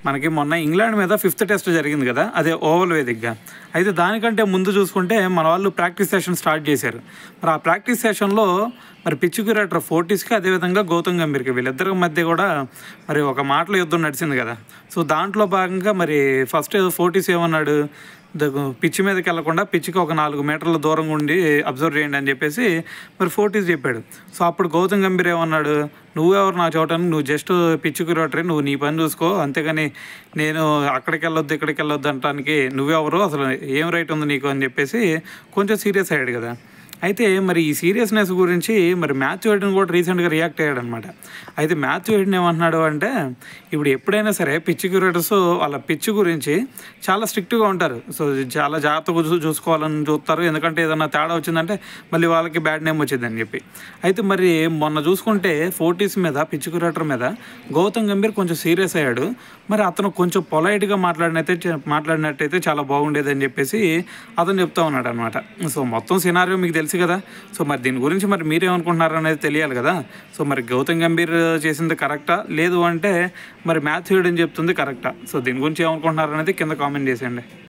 మనకి మొన్న ఇంగ్లాండ్ మీద 5th టెస్ట్ జరిగింది కదా, అదే ఓవల్ వేదికగా. అయితే దానికంటే ముందు చూసుకుంటే మన వాళ్ళు ప్రాక్టీస్ సెషన్ స్టార్ట్ చేశారు. మరి ఆ ప్రాక్టీస్ సెషన్లో మరి పిచ్ క్యూరేటర్ ఫోర్టీస్కి, అదేవిధంగా గౌతమ్ గంభీర్కి, వీళ్ళిద్దరి మధ్య కూడా మరి ఒక మాటల యుద్ధం నడిచింది కదా. సో దాంట్లో భాగంగా మరి ఫస్ట్ ఫోర్టీస్ ఏమన్నాడు, పిచ్ మీదకి వెళ్లకుండా పిచ్కి ఒక 4 మీటర్ల దూరంగా ఉండి అబ్జర్వ్ చేయండి అని చెప్పేసి మరి ఫోర్టీస్ చెప్పాడు. సో అప్పుడు గౌతమ్ గంభీర్ ఏమన్నాడు, నువ్వెవరు నా చూడటానికి, నువ్వు జస్ట్ పిచ్ క్యూరేటరే, నువ్వు నీ పని చూసుకో, అంతేగాని నేను అక్కడికి వెళ్ళొద్దు ఇక్కడికి వెళ్ళొద్దు అనటానికి నువ్వెవరు, అసలు ఏం రైట్ ఉంది నీకు అని చెప్పేసి కొంచెం సీరియస్ అయ్యాడు కదా. అయితే మరి ఈ సీరియస్నెస్ గురించి మరి మాథ్యూ హెడ్న్ కూడా రీసెంట్గా రియాక్ట్ అయ్యాడు అనమాట. అయితే మాథ్యూ హెడ్న్ ఏమంటున్నాడు అంటే, ఇప్పుడు ఎప్పుడైనా సరే పిచ్ క్యూరేటర్స్ వాళ్ళ పిచ్ గురించి చాలా స్ట్రిక్ట్గా ఉంటారు. సో చాలా జాగ్రత్తగా చూసుకోవాలని చూస్తారు, ఎందుకంటే ఏదైనా తేడా వచ్చిందంటే మళ్ళీ వాళ్ళకి బ్యాడ్ నేమ్ వచ్చిందని చెప్పి. అయితే మరి మొన్న చూసుకుంటే ఫోర్టీస్ మీద, పిచ్ క్యూరేటర్ మీద గౌతమ్ గంభీర్ కొంచెం సీరియస్ అయ్యాడు. మరి అతను కొంచెం పొలైట్గా మాట్లాడినట్టయితే చాలా బాగుండేది అని చెప్పేసి అతను చెప్తా ఉన్నాడు అనమాట. సో మొత్తం సినారియో మీకు తెలుసు కదా. సో మరి దీని గురించి మరి మీరేమనుకుంటున్నారు అనేది తెలియాలి కదా. సో మరి గౌతమ్ గంభీర్ చేసింది కరెక్టా, లేదు అంటే మరి మాథ్యూ హెడ్న్ చెప్తుంది కరెక్టా? సో దీని గురించి ఏమనుకుంటున్నారు అనేది కింద కామెంట్ చేసేయండి.